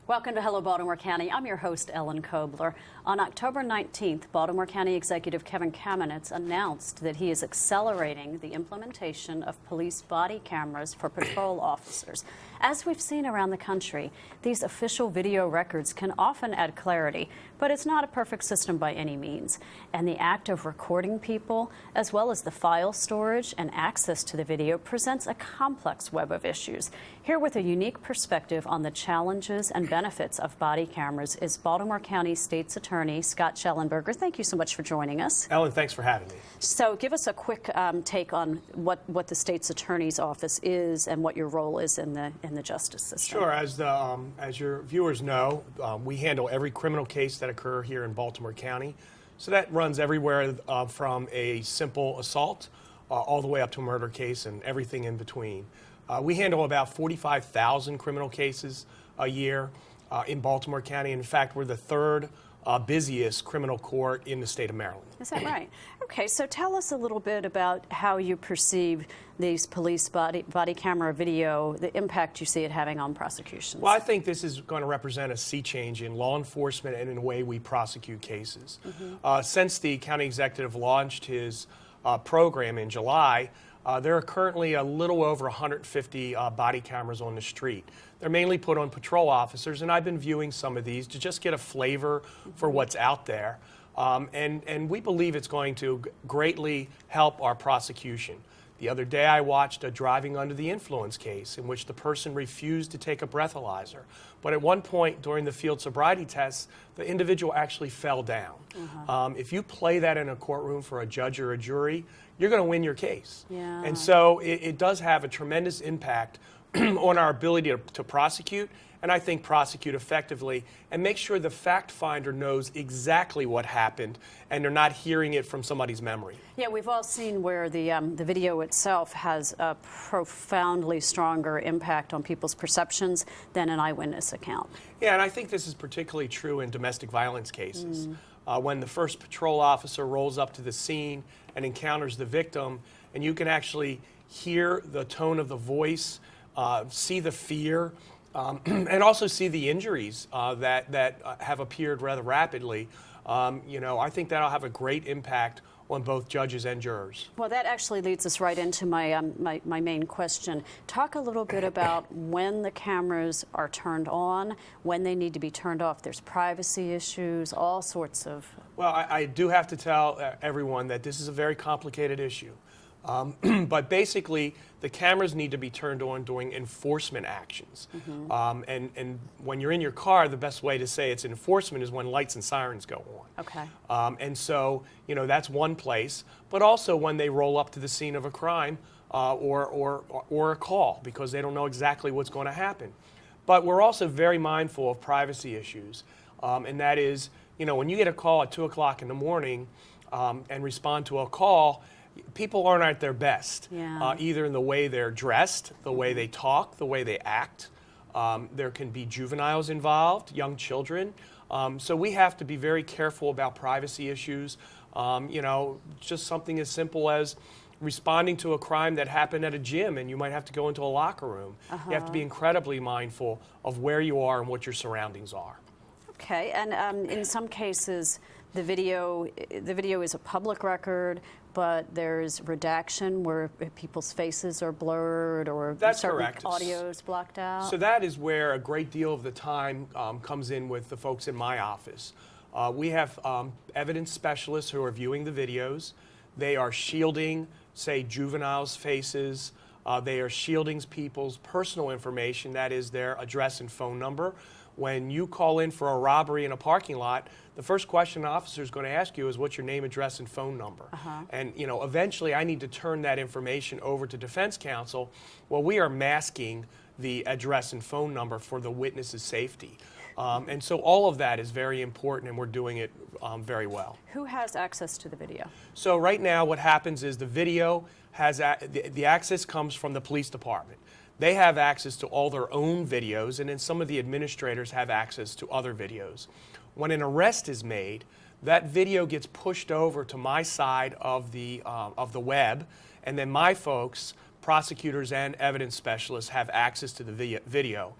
Welcome to Hello Baltimore County. I'm your host, Ellen Kobler. On October 19th, Baltimore County Executive Kevin Kamenetz announced that he is accelerating the implementation of police body cameras for patrol officers. As we've seen around the country, these official video records can often add clarity, but it's not a perfect system by any means. And the act of recording people, as well as the file storage and access to the video, presents a complex web of issues. Here with a unique perspective on the challenges and benefits of body cameras is Baltimore County State's Attorney Scott Shellenberger. Thank you so much for joining us. Ellen, thanks for having me. So give us a quick take on what the State's Attorney's Office is and what your role is in the justice system. Sure. As your viewers know, we handle every criminal case that occur here in Baltimore County. So that runs everywhere from a simple assault all the way up to a murder case and everything in between. We handle about 45,000 criminal cases a year in Baltimore County. In fact, we're the third busiest criminal court in the state of Maryland. Is that right? Okay, so tell us a little bit about how you perceive these police body camera video, the impact you see it having on prosecutions. Well, I think this is going to represent a sea change in law enforcement and in the way we prosecute cases. Since the county executive launched his program in July, there are currently a little over 150 body cameras on the street. They're mainly put on patrol officers, and I've been viewing some of these to just get a flavor for what's out there. And we believe it's going to greatly help our prosecution. The other day I watched a driving under the influence case in which the person refused to take a breathalyzer. But at one point during the field sobriety tests, the individual actually fell down. If you play that in a courtroom for a judge or a jury, you're going to win your case. Yeah. And so it does have a tremendous impact on our ability to prosecute, and I think prosecute effectively, and make sure the fact finder knows exactly what happened and they're not hearing it from somebody's memory. Yeah, we've all seen where the video itself has a profoundly stronger impact on people's perceptions than an eyewitness account. Yeah, and I think this is particularly true in domestic violence cases. When the first patrol officer rolls up to the scene and encounters the victim, and you can actually hear the tone of the voice, see the fear, and also see the injuries that have appeared rather rapidly. I think that'll have a great impact on both judges and jurors. Well, that actually leads us right into my main question. Talk a little bit about when the cameras are turned on, when they need to be turned off. There's privacy issues, all sorts of... Well, I do have to tell everyone that this is a very complicated issue. But basically, the cameras need to be turned on during enforcement actions. And when you're in your car, the best way to say it's enforcement is when lights and sirens go on. Okay. And so, that's one place. But also when they roll up to the scene of a crime or a call, because they don't know exactly what's going to happen. But we're also very mindful of privacy issues. And that is, when you get a call at 2 o'clock in the morning and respond to a call, people aren't at their best, either in the way they're dressed, the way they talk, the way they act. There can be juveniles involved, young children. So we have to be very careful about privacy issues. Just something as simple as responding to a crime that happened at a gym and you might have to go into a locker room. You have to be incredibly mindful of where you are and what your surroundings are. Okay, and in some cases, the video is a public record, but there's redaction where people's faces are blurred or certain audio is blocked out. So that is where a great deal of the time comes in with the folks in my office. We have evidence specialists who are viewing the videos. They are shielding, say, juveniles' faces. They are shielding people's personal information, that is their address and phone number. When you call in for a robbery in a parking lot, the first question an officer is going to ask you is what's your name, address, and phone number. And eventually I need to turn that information over to defense counsel. Well, we are masking the address and phone number for the witness's safety. And so all of that is very important, and we're doing it very well. Who has access to the video? So right now what happens is the video has, the access comes from the police department. They have access to all their own videos, and then some of the administrators have access to other videos. When an arrest is made, that video gets pushed over to my side of the web, and then my folks, prosecutors and evidence specialists, have access to the video.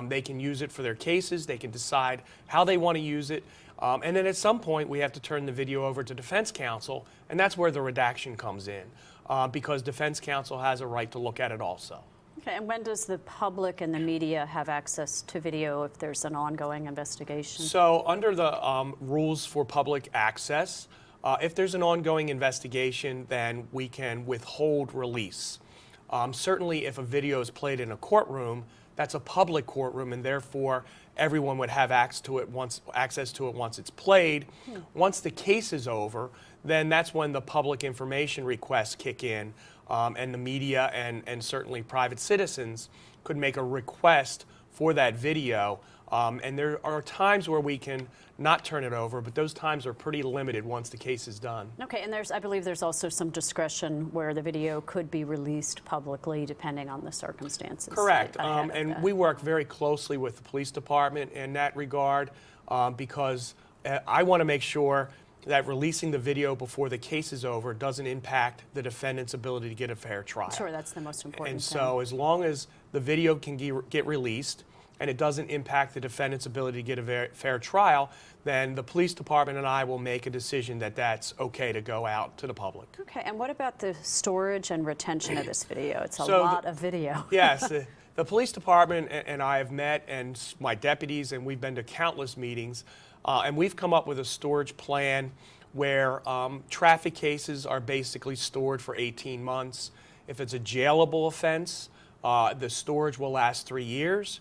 They can use it for their cases. They can decide how they want to use it. And then at some point, we have to turn the video over to defense counsel, and that's where the redaction comes in, because defense counsel has a right to look at it also. Okay, and when does the public and the media have access to video if there's an ongoing investigation? So under the rules for public access, if there's an ongoing investigation, then we can withhold release. Certainly if a video is played in a courtroom, that's a public courtroom, and therefore everyone would have access to it once it's played. Once the case is over, then that's when the public information requests kick in, and the media and certainly private citizens could make a request for that video. And there are times where we can not turn it over, but those times are pretty limited once the case is done. Okay, and I believe there's also some discretion where the video could be released publicly depending on the circumstances. Correct, and we work very closely with the police department in that regard, because I want to make sure that releasing the video before the case is over doesn't impact the defendant's ability to get a fair trial. Sure, that's the most important And thing. so as long as the video can get released and it doesn't impact the defendant's ability to get a fair trial, then the police department and I will make a decision that that's okay to go out to the public. Okay, and what about the storage and retention of this video? It's a So lot of video. Yes, the police department and I have met, and my deputies, and we've been to countless meetings, and we've come up with a storage plan where traffic cases are basically stored for 18 months. If it's a jailable offense, the storage will last 3 years.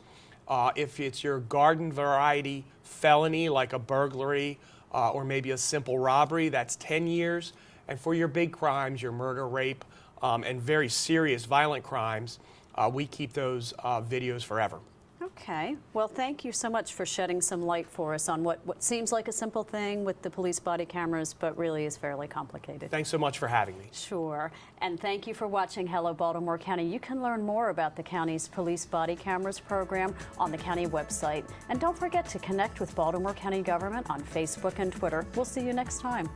If it's your garden variety felony, like a burglary or maybe a simple robbery, that's 10 years. And for your big crimes, your murder, rape, and very serious violent crimes, we keep those videos forever. Okay, well, thank you so much for shedding some light for us on what seems like a simple thing with the police body cameras, but really is fairly complicated. Thanks so much for having me. Sure, and thank you for watching Hello Baltimore County. You can learn more about the county's police body cameras program on the county website. And don't forget to connect with Baltimore County government on Facebook and Twitter. We'll see you next time.